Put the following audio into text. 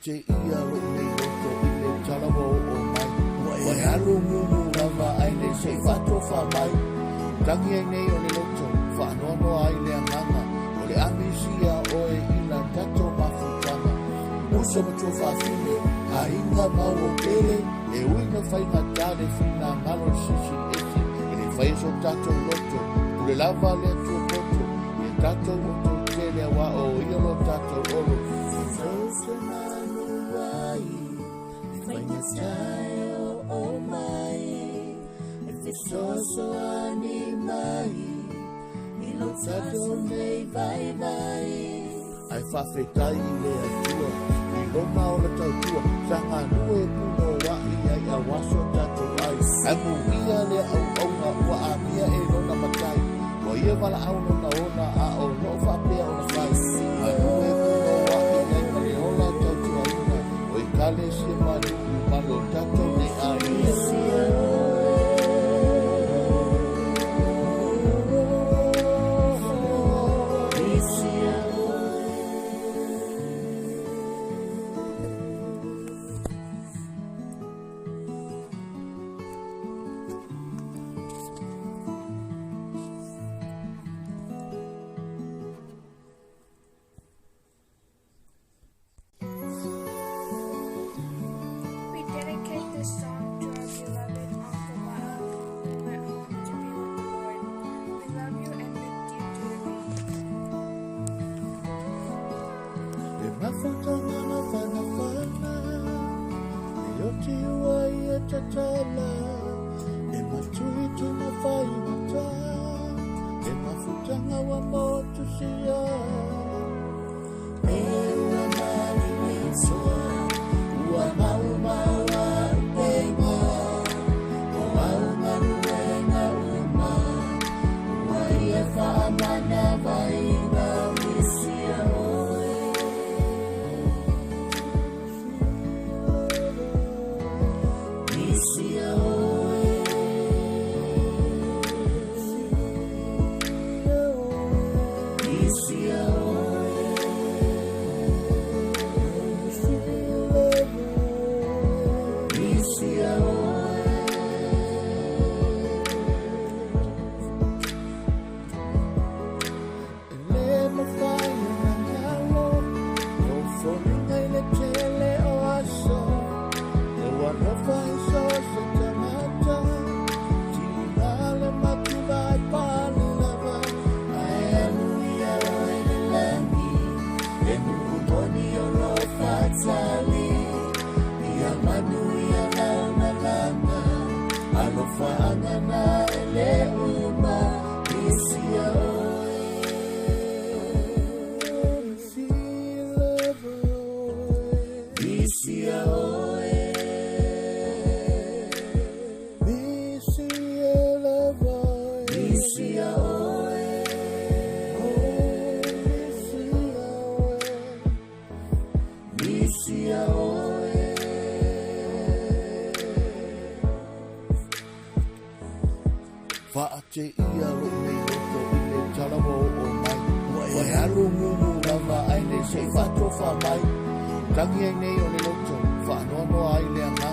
Te ia ro nei roto I le talawo o mai Wai haru mumu lava ai le sei fato fa mai Tangi ai nei o le loto Fa anono ai le anganga O le amisia o e ina tato mafutanga Musa matua fa fine A inga mau o pele E uina fai ngatare fina ngalo sisi esi E le fai so tato loto Ule lava le tua koto E tato loto tele wa o iolo tato olo Style, oh my, if it's so animai, it looks like only bye. Ai whawhetai le atua, I roma o la tautua, sanga nue puno wa I ai a waso tato ai. Ai mu ia le au au na ua a mia e rona matai, wa ia wala au nona ona a o no whapea o na whai. Ai nue puno wa I ai mare o la tautua ina, o I kale se manu, malo tato ne ai. This song to our beloved Uncle Bob, who went home to be with the Lord. We love you and lift you dearly. E mawhutanga na whanawhana, e oti ua I e tatala, e matui tuna whai mata, e mawhutanga wa motu sia. E ua mari ni soa, ua mau mau See ya. Misia oe, Misia oe. Whaate ia ro nei loto i le talamo o mai. Wai aru mumu lava ai le sei whato wha mai. Tangi ai nei o le loto, whaanono ai le anga.